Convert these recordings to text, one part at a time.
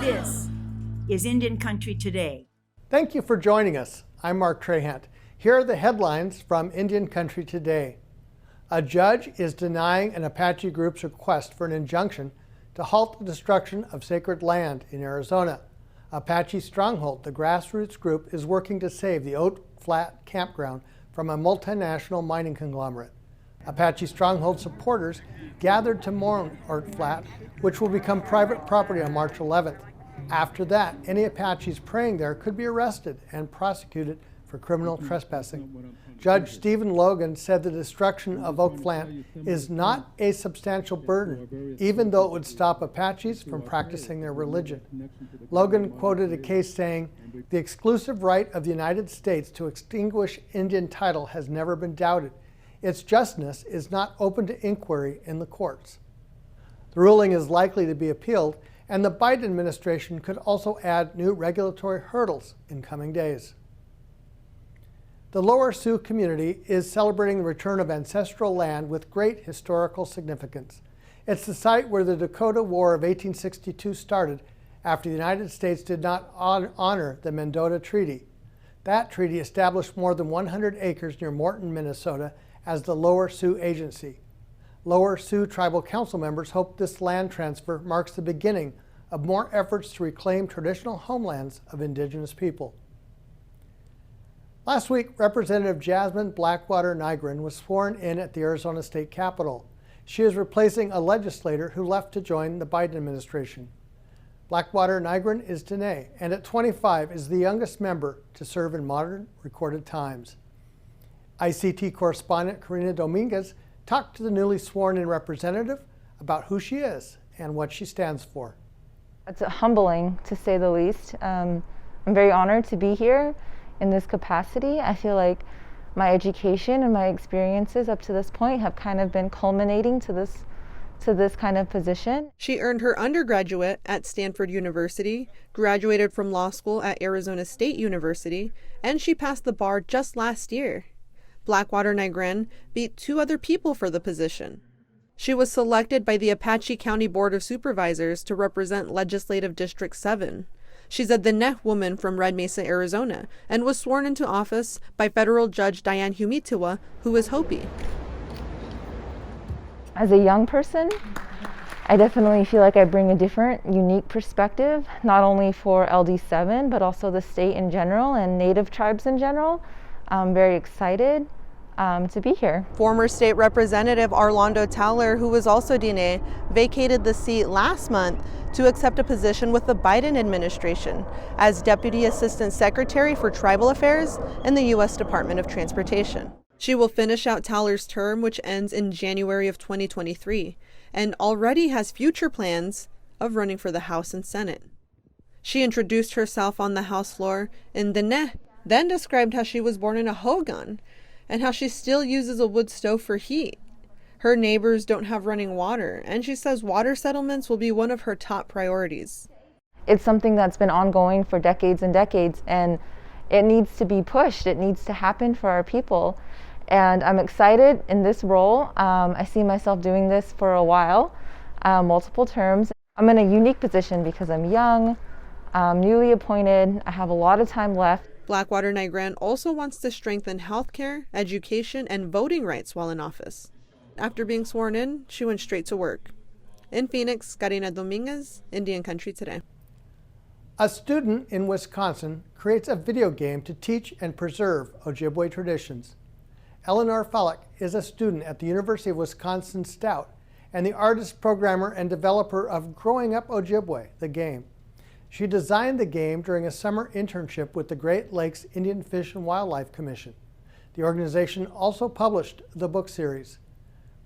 This is Indian Country Today. Thank you for joining us. I'm Mark Trahant. Here are the headlines from Indian Country Today. A judge is denying an Apache group's request for an injunction to halt the destruction of sacred land in Arizona. Apache Stronghold, the grassroots group, is working to save the Oak Flat campground from a multinational mining conglomerate. Apache Stronghold supporters gathered to mourn Oak Flat, which will become private property on March 11th. After that, any Apaches praying there could be arrested and prosecuted for criminal trespassing. Judge Stephen Logan said the destruction of Oak Flat is not a substantial burden, even though it would stop Apaches from practicing their religion. Logan quoted a case saying, "The exclusive right of the United States to extinguish Indian title has never been doubted. Its justness is not open to inquiry in the courts." The ruling is likely to be appealed, and the Biden administration could also add new regulatory hurdles in coming days. The Lower Sioux community is celebrating the return of ancestral land with great historical significance. It's the site where the Dakota War of 1862 started after the United States did not honor the Mendota Treaty. That treaty established more than 100 acres near Morton, Minnesota as the Lower Sioux Agency. Lower Sioux Tribal Council members hope this land transfer marks the beginning of more efforts to reclaim traditional homelands of Indigenous people. Last week, Representative Jasmine Blackwater Nygren was sworn in at the Arizona State Capitol. She is replacing a legislator who left to join the Biden administration. Blackwater Nygren is Dene, and at 25 is the youngest member to serve in modern recorded times. ICT correspondent Karina Dominguez talked to the newly sworn-in representative about who she is and what she stands for. It's humbling, to say the least. I'm very honored to be here in this capacity. I feel like my education and my experiences up to this point have kind of been culminating to this kind of position. She earned her undergraduate at Stanford University, graduated from law school at Arizona State University, and she passed the bar just last year. Blackwater Nygren beat two other people for the position. She was selected by the Apache County Board of Supervisors to represent Legislative District 7. She's a Diné woman from Red Mesa, Arizona, and was sworn into office by federal judge Diane Humitiwa, who is Hopi. As a young person, I definitely feel like I bring a different, unique perspective, not only for LD7, but also the state in general and Native tribes in general. I'm very excited to be here. Former state representative Arlando Towler, who was also Diné, vacated the seat last month to accept a position with the Biden administration as Deputy Assistant Secretary for Tribal Affairs in the U.S. Department of Transportation. She will finish out Towler's term, which ends in January of 2023, and already has future plans of running for the House and Senate. She introduced herself on the House floor in Diné, then described how she was born in a hogan and how she still uses a wood stove for heat. Her neighbors don't have running water, and she says water settlements will be one of her top priorities. It's something that's been ongoing for decades and decades, and it needs to be pushed. It needs to happen for our people. And I'm excited in this role. I see myself doing this for a while, multiple terms. I'm in a unique position because I'm young, newly appointed, I have a lot of time left. Blackwater Nygren also wants to strengthen healthcare, education, and voting rights while in office. After being sworn in, she went straight to work. In Phoenix, Karina Dominguez, Indian Country Today. A student in Wisconsin creates a video game to teach and preserve Ojibwe traditions. Eleanor Fellick is a student at the University of Wisconsin Stout and the artist, programmer, and developer of Growing Up Ojibwe, the game. She designed the game during a summer internship with the Great Lakes Indian Fish and Wildlife Commission. The organization also published the book series.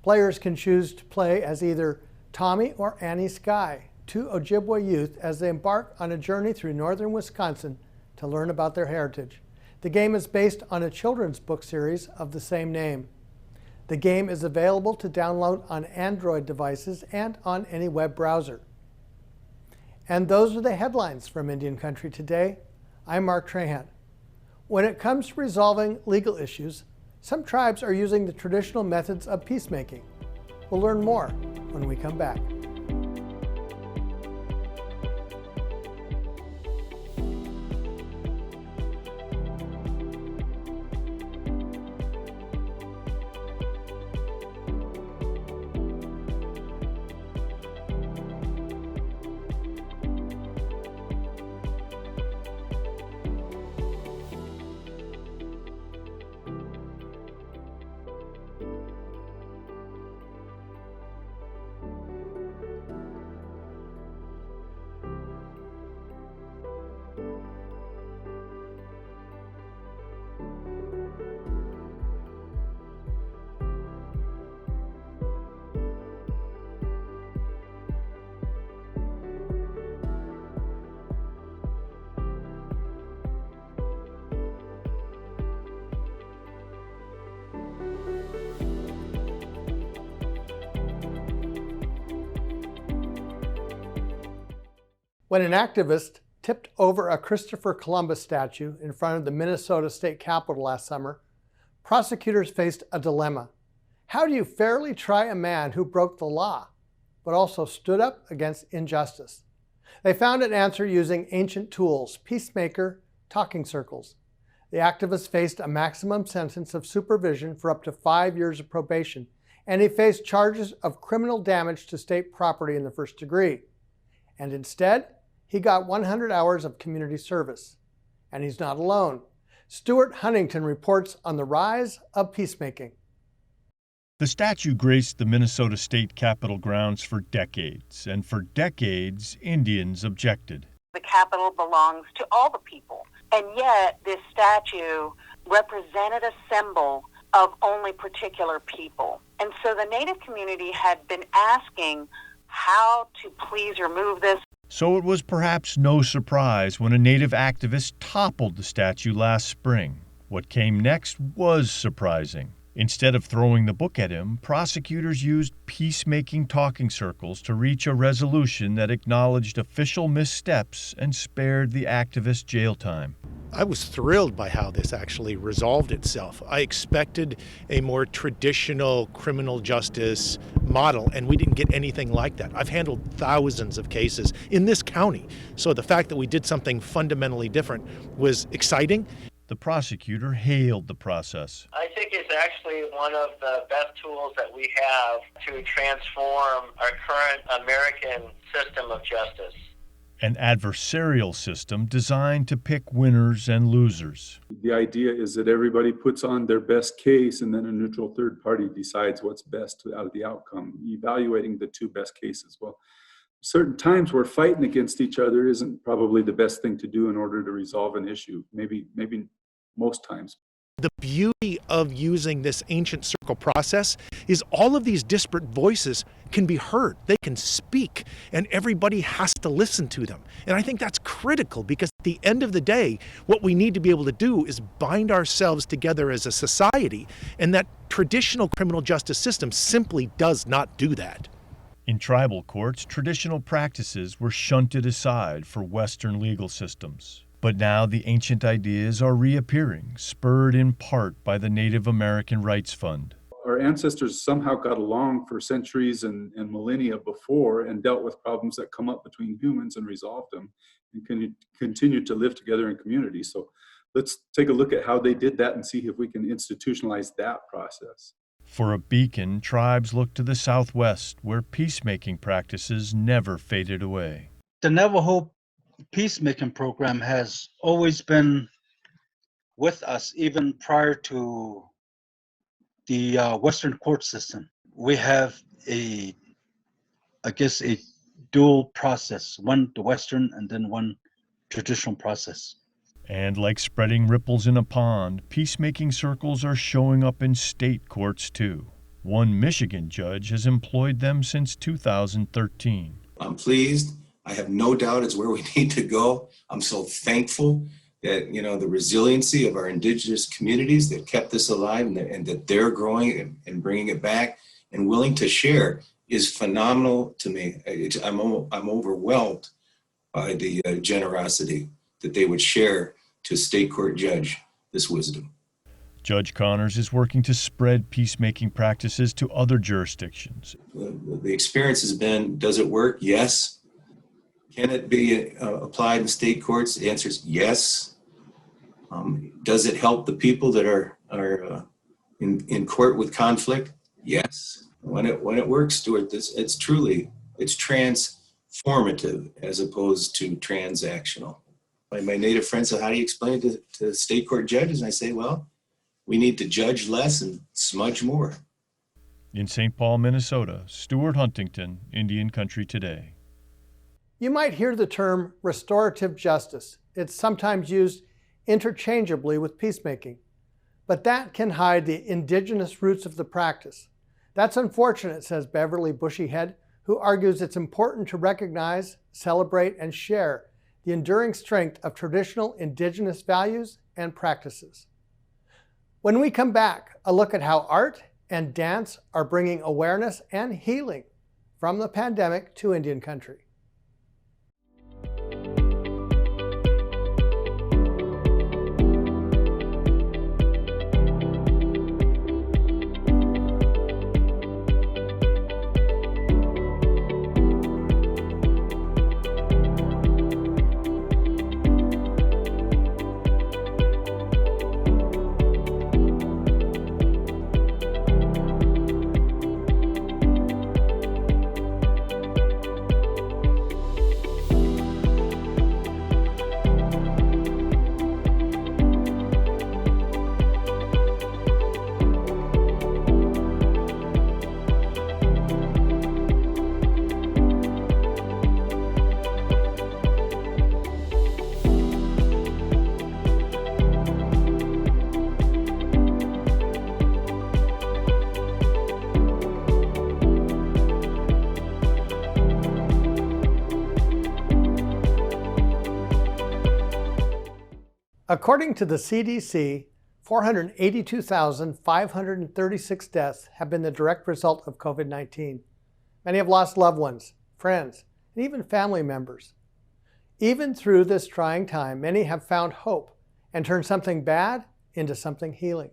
Players can choose to play as either Tommy or Annie Sky, two Ojibwe youth, as they embark on a journey through northern Wisconsin to learn about their heritage. The game is based on a children's book series of the same name. The game is available to download on Android devices and on any web browser. And those are the headlines from Indian Country Today. I'm Mark Trahant. When it comes to resolving legal issues, some tribes are using the traditional methods of peacemaking. We'll learn more when we come back. When an activist tipped over a Christopher Columbus statue in front of the Minnesota State Capitol last summer, prosecutors faced a dilemma. How do you fairly try a man who broke the law, but also stood up against injustice? They found an answer using ancient tools, peacemaker talking circles. The activist faced a maximum sentence of supervision for up to 5 years of probation, and he faced charges of criminal damage to state property in the first degree. And instead, he got 100 hours of community service. And he's not alone. Stuart Huntington reports on the rise of peacemaking. The statue graced the Minnesota State Capitol grounds for decades, and for decades, Indians objected. The Capitol belongs to all the people, and yet this statue represented a symbol of only particular people. And so the Native community had been asking how to please remove this. So it was perhaps no surprise when a Native activist toppled the statue last spring. What came next was surprising. Instead of throwing the book at him, prosecutors used peacemaking talking circles to reach a resolution that acknowledged official missteps and spared the activist jail time. I was thrilled by how this actually resolved itself. I expected a more traditional criminal justice model, and we didn't get anything like that. I've handled thousands of cases in this county, so the fact that we did something fundamentally different was exciting. The prosecutor hailed the process. I think it's actually one of the best tools that we have to transform our current American system of justice. An adversarial system designed to pick winners and losers. The idea is that everybody puts on their best case and then a neutral third party decides what's best out of the outcome, evaluating the two best cases. Well, certain times where fighting against each other isn't probably the best thing to do in order to resolve an issue, maybe most times. The beauty of using this ancient circle process is all of these disparate voices can be heard. They can speak, and everybody has to listen to them. And I think that's critical because at the end of the day, what we need to be able to do is bind ourselves together as a society, and that traditional criminal justice system simply does not do that. In tribal courts, traditional practices were shunted aside for Western legal systems. But now the ancient ideas are reappearing, spurred in part by the Native American Rights Fund. Our ancestors somehow got along for centuries and millennia before and dealt with problems that come up between humans and resolved them and can continue to live together in community. So let's take a look at how they did that and see if we can institutionalize that process. For a beacon, tribes look to the Southwest, where peacemaking practices never faded away. The Navajo peacemaking program has always been with us, even prior to the Western court system. We have a dual process, one the Western and then one traditional process. And like spreading ripples in a pond, peacemaking circles are showing up in state courts too. One Michigan judge has employed them since 2013. I'm pleased. I have no doubt it's where we need to go. I'm so thankful that, the resiliency of our indigenous communities that kept this alive and that they're growing and bringing it back and willing to share is phenomenal to me. I'm overwhelmed by the generosity that they would share to a state court judge this wisdom. Judge Connors is working to spread peacemaking practices to other jurisdictions. The experience has been, does it work? Yes. Can it be applied in state courts? The answer is yes. Does it help the people that are in court with conflict? Yes. When it works, Stuart, it's transformative as opposed to transactional. My Native friends said, how do you explain it to state court judges? And I say, well, we need to judge less and smudge more. In St. Paul, Minnesota, Stuart Huntington, Indian Country Today. You might hear the term restorative justice. It's sometimes used interchangeably with peacemaking, but that can hide the indigenous roots of the practice. That's unfortunate, says Beverly Bushyhead, who argues it's important to recognize, celebrate, and share the enduring strength of traditional indigenous values and practices. When we come back, a look at how art and dance are bringing awareness and healing from the pandemic to Indian country. According to the CDC, 482,536 deaths have been the direct result of COVID-19. Many have lost loved ones, friends, and even family members. Even through this trying time, many have found hope and turned something bad into something healing.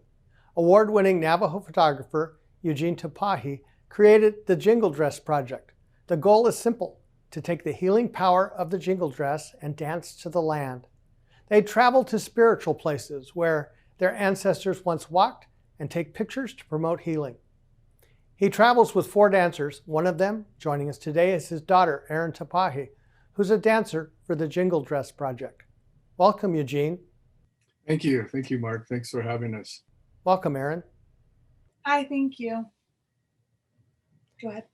Award-winning Navajo photographer Eugene Tapahe created the Jingle Dress project. The goal is simple: to take the healing power of the jingle dress and dance to the land. They travel to spiritual places where their ancestors once walked and take pictures to promote healing. He travels with 4 dancers. One of them, joining us today, is his daughter, Erin Tapahe, who's a dancer for the Jingle Dress project. Welcome, Eugene. Thank you. Thank you, Mark. Thanks for having us. Welcome, Erin. Hi, thank you. Go ahead.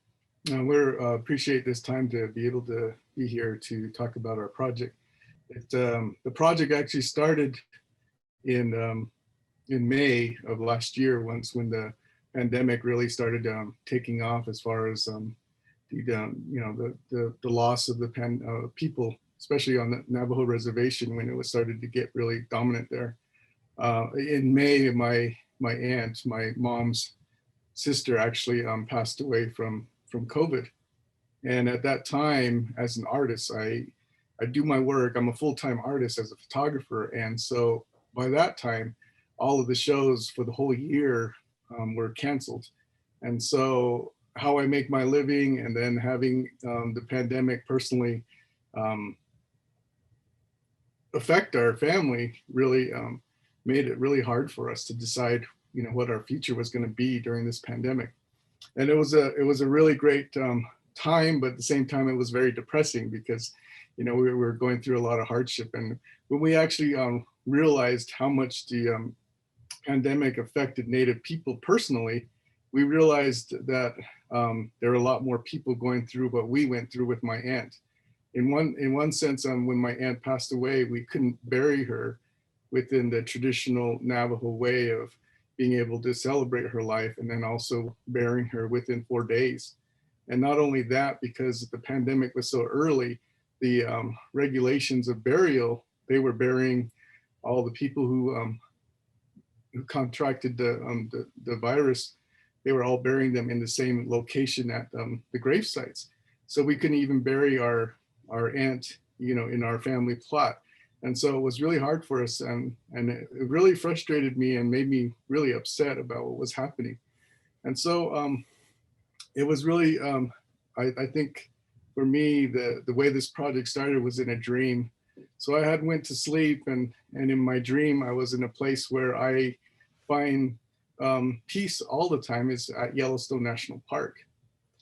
We appreciate this time to be able to be here to talk about our project. The project actually started in May of last year, when the pandemic really started taking off, as far as the loss of the people, especially on the Navajo reservation, when it was started to get really dominant there. In May, my aunt, my mom's sister, actually passed away from COVID. And at that time, as an artist, I do my work. I'm a full-time artist as a photographer. And so by that time, all of the shows for the whole year were canceled. And so how I make my living, and then having the pandemic personally affect our family, really made it really hard for us to decide, what our future was going to be during this pandemic. And it was a really great time, but at the same time, it was very depressing, because we were going through a lot of hardship. And when we actually realized how much the pandemic affected Native people personally, we realized that there were a lot more people going through what we went through with my aunt. In one sense, when my aunt passed away, we couldn't bury her within the traditional Navajo way of being able to celebrate her life, and then also burying her within 4 days. And not only that, because the pandemic was so early, the regulations of burial, they were burying all the people who contracted the virus. They were all burying them in the same location at the grave sites. So we couldn't even bury our aunt, in our family plot. And so it was really hard for us, and it really frustrated me and made me really upset about what was happening. And so it was really, I think for me, the way this project started was in a dream. So I had went to sleep, and in my dream, I was in a place where I find peace all the time, is at Yellowstone National Park.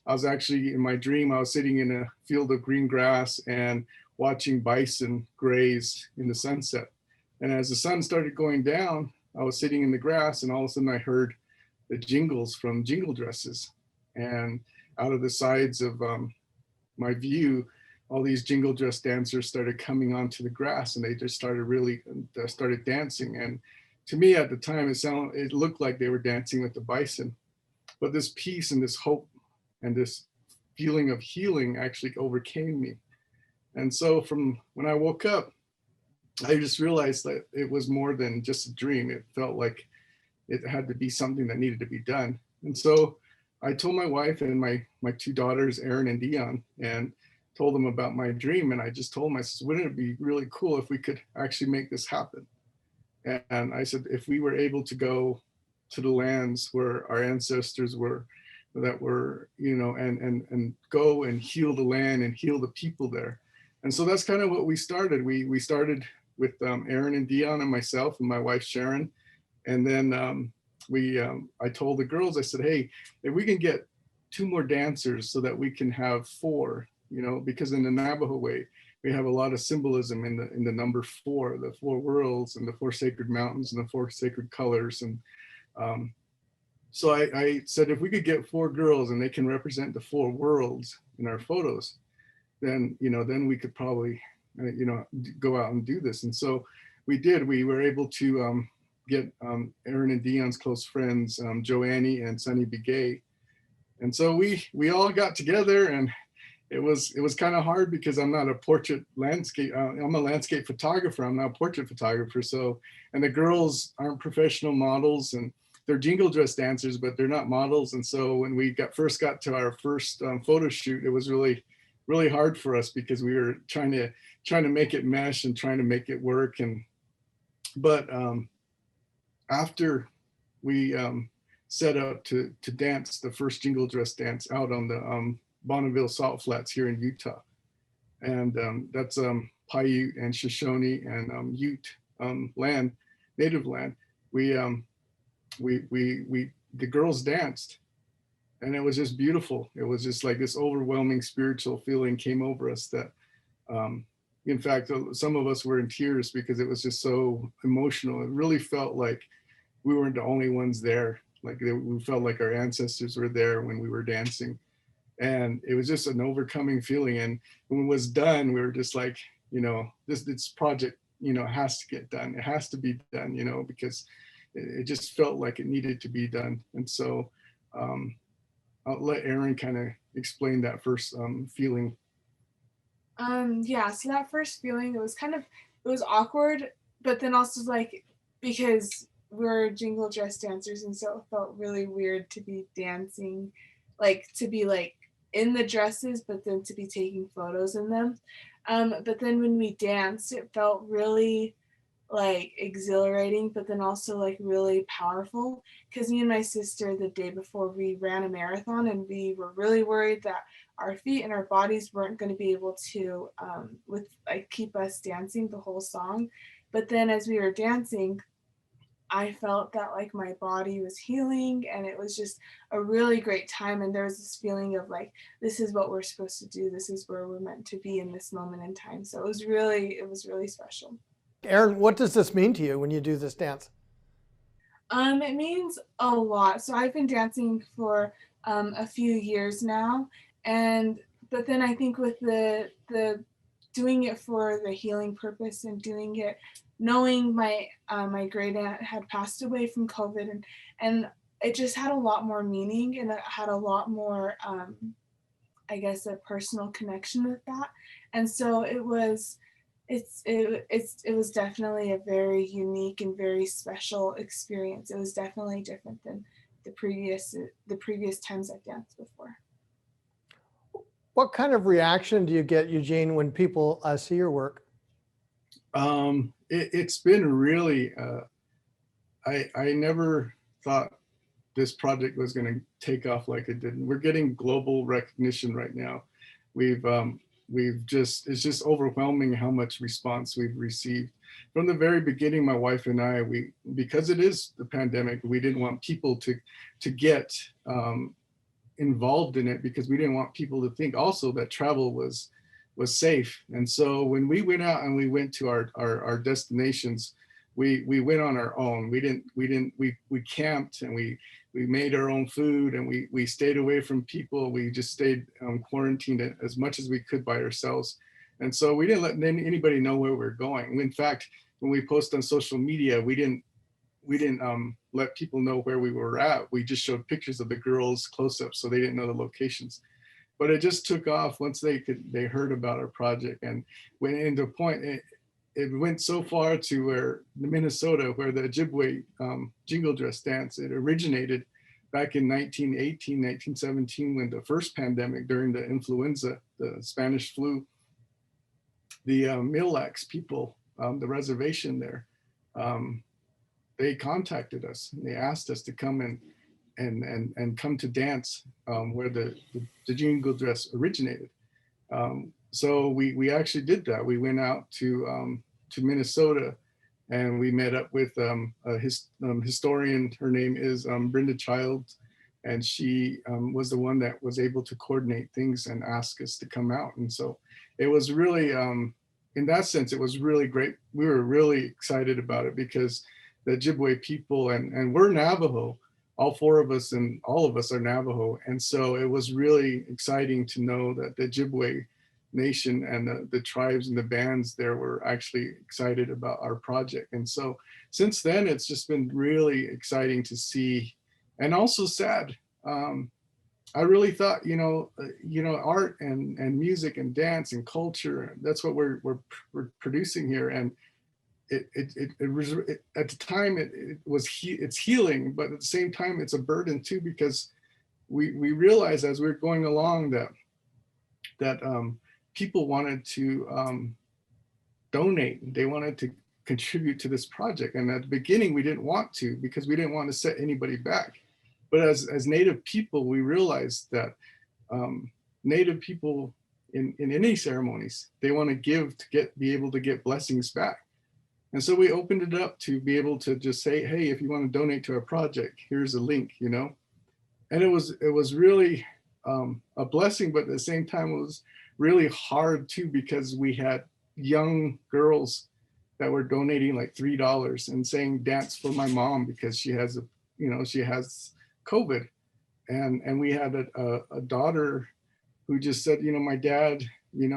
I was actually, in my dream, I was sitting in a field of green grass and watching bison graze in the sunset. And as the sun started going down, I was sitting in the grass, and all of a sudden I heard the jingles from Jingle Dresses. And out of the sides of my view, all these Jingle Dress dancers started coming onto the grass, and they just started dancing. And to me at the time, it looked like they were dancing with the bison. But this peace and this hope and this feeling of healing actually overcame me. And so from when I woke up, I just realized that it was more than just a dream. It felt like it had to be something that needed to be done. And so I told my wife and my 2 daughters, Erin and Dion, and told them about my dream. And I just told them, I said, wouldn't it be really cool if we could actually make this happen? And I said, if we were able to go to the lands where our ancestors were, and go and heal the land and heal the people there. And so that's kind of what we started. We started with Erin and Dion and myself and my wife Sharon, and then I told the girls, I said, hey, if we can get 2 more dancers so that we can have 4, because in the Navajo way, we have a lot of symbolism in the number 4, the 4 worlds and the 4 sacred mountains and the 4 sacred colors. And so I said, if we could get 4 girls and they can represent the 4 worlds in our photos, then we could probably go out and do this. And so we did. We were able to get Erin and Dion's close friends, Joannie and Sunny Begay. And so we all got together, and it was kind of hard because I'm not a portrait landscape. I'm a landscape photographer. I'm not a portrait photographer. So, and the girls aren't professional models, and they're jingle dress dancers, but they're not models. And so when we first got to our first photo shoot, it was really hard for us because we were trying to make it mesh and trying to make it work. But after we set up to dance the first jingle dress dance out on the Bonneville Salt Flats here in Utah, and that's Paiute and Shoshone and Ute land, native land. We the girls danced, and it was just beautiful. It was just like this overwhelming spiritual feeling came over us that, in fact, some of us were in tears because it was just so emotional. It really felt like we weren't the only ones there. Like we felt like our ancestors were there when we were dancing. And it was just an overcoming feeling. And when it was done, we were just like, this project, has to get done. It has to be done, because it just felt like it needed to be done. And so I'll let Erin kind of explain that first feeling. Yeah, so that first feeling, it was awkward, but then also like, because we're jingle dress dancers, and so it felt really weird to be dancing, like to be like in the dresses, but then to be taking photos in them. But then when we danced, it felt really like exhilarating, but then also like really powerful, because me and my sister, the day before, we ran a marathon, and we were really worried that our feet and our bodies weren't going to be able to keep us dancing the whole song. But then as we were dancing, I felt that like my body was healing, and it was just a really great time. And there was this feeling of like, this is what we're supposed to do. This is where we're meant to be in this moment in time. So it was really special. Erin, what does this mean to you when you do this dance? It means a lot. So I've been dancing for a few years now, but then I think with the doing it for the healing purpose, and doing it knowing my great aunt had passed away from COVID, and it just had a lot more meaning, and it had a lot more I guess a personal connection with that. And so it was definitely a very unique and very special experience. It was definitely different than the previous times I've danced before. What kind of reaction do you get, Eugene, when people see your work? It's been really, I never thought this project was going to take off like it did. We're getting global recognition right now. It's just overwhelming how much response we've received. From the very beginning, my wife and I, because it is the pandemic, we didn't want people to get involved in it, because we didn't want people to think also that travel was safe. And so when we went out and we went to our destinations, we went on our own. We camped, and we made our own food, and we stayed away from people. We just stayed quarantined as much as we could by ourselves. And so we didn't let anybody know where we were going. In fact, when we post on social media, we didn't let people know where we were at. We just showed pictures of the girls close up, so they didn't know the locations. But it just took off once they heard about our project, and went into a point. It went so far to where Minnesota, where the Ojibwe jingle dress dance, it originated back in 1918, 1917, when the first pandemic during the influenza, the Spanish flu. The Mille Lacs people, the reservation there, they contacted us, and they asked us to come and come to dance where the jingle dress originated. So we actually did that. We went out to Minnesota, and we met up with a historian. Her name is Brenda Childs, and she was the one that was able to coordinate things and ask us to come out. And so it was really, in that sense, it was really great. We were really excited about it, because the Ojibwe people, and we're Navajo, all four of us, and all of us are Navajo. And so it was really exciting to know that the Ojibwe nation and the tribes and the bands there were actually excited about our project. And so since then, it's just been really exciting to see, and also sad. I really thought, art and music and dance and culture, that's what we're producing here. And at the time it's healing, but at the same time it's a burden too, because we realized as we we're going along that people wanted to donate. They wanted to contribute to this project. And at the beginning, we didn't want to, because we didn't want to set anybody back. But as Native people, we realized that Native people in any ceremonies, they want to give to be able to get blessings back. And so we opened it up to be able to just say, hey, if you want to donate to our project, here's a link, And it was really a blessing, but at the same time, it was really hard too, because we had young girls that were donating like $3 and saying dance for my mom because she has she has COVID. And we had a daughter who just said, my dad,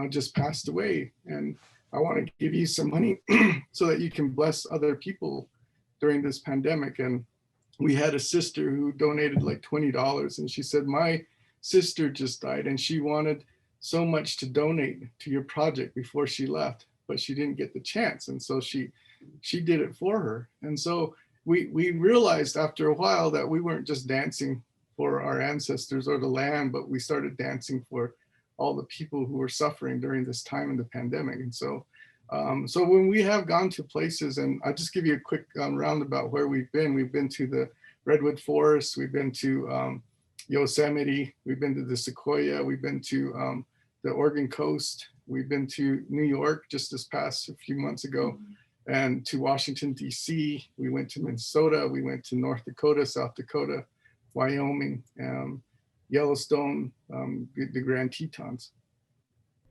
just passed away, and I want to give you some money so that you can bless other people during this pandemic. And we had a sister who donated like $20, and she said, my sister just died and she wanted so much to donate to your project before she left, but she didn't get the chance. And so she did it for her. And so we realized after a while that we weren't just dancing for our ancestors or the land, but we started dancing for all the people who were suffering during this time in the pandemic. And so when we have gone to places, and I'll just give you a quick roundabout where we've been to the Redwood Forest, we've been to Yosemite, we've been to the Sequoia, we've been to the Oregon coast, we've been to New York just this past a few months ago, and to Washington, DC, we went to Minnesota, we went to North Dakota, South Dakota, Wyoming, Yellowstone, the Grand Tetons.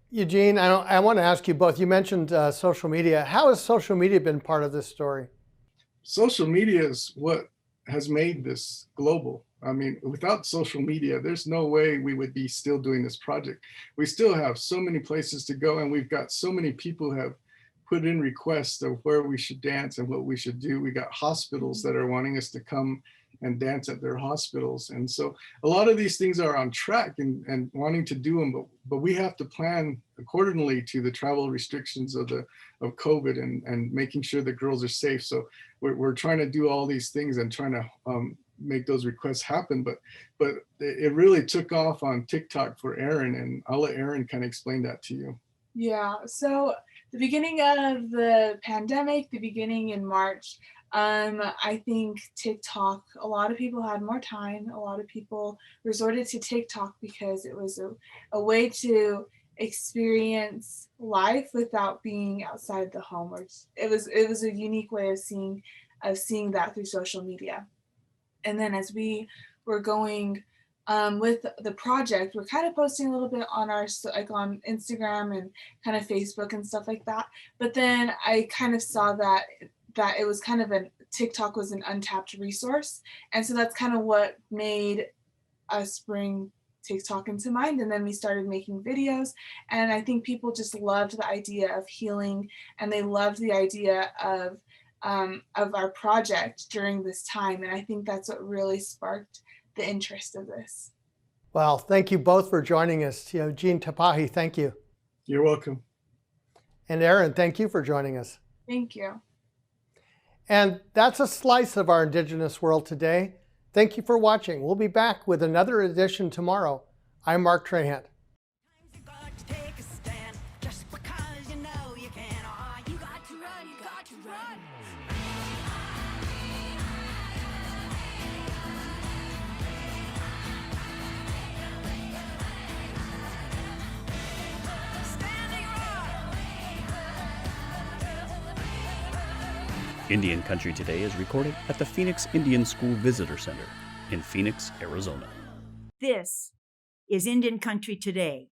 Eugene, I want to ask you both. You mentioned social media. How has social media been part of this story? Social media is what has made this global. I mean, without social media, there's no way we would be still doing this project. We still have so many places to go, and we've got so many people who have put in requests of where we should dance and what we should do. We got hospitals that are wanting us to come and dance at their hospitals. And so a lot of these things are on track and wanting to do them, but we have to plan accordingly to the travel restrictions of COVID and making sure the girls are safe. So we're trying to do all these things and trying to make those requests happen. But it really took off on TikTok for Erin, and I'll let Erin kind of explain that to you. Yeah, so the beginning of the pandemic, the beginning in March, I think TikTok, a lot of people had more time. A lot of people resorted to TikTok because it was a way to experience life without being outside the home. Or it was a unique way of seeing that through social media. And then as we were going with the project, we're kind of posting a little bit on our on Instagram and kind of Facebook and stuff like that. But then I kind of saw that it was kind of TikTok was an untapped resource. And so that's kind of what made us bring TikTok into mind. And then we started making videos. And I think people just loved the idea of healing, and they loved the idea of our project during this time. And I think that's what really sparked the interest of this. Well, thank you both for joining us. Eugene Tapahe, thank you. You're welcome. And Erin, thank you for joining us. Thank you. And that's a slice of our Indigenous world today. Thank you for watching. We'll be back with another edition tomorrow. I'm Mark Trahant. Indian Country Today is recorded at the Phoenix Indian School Visitor Center in Phoenix, Arizona. This is Indian Country Today.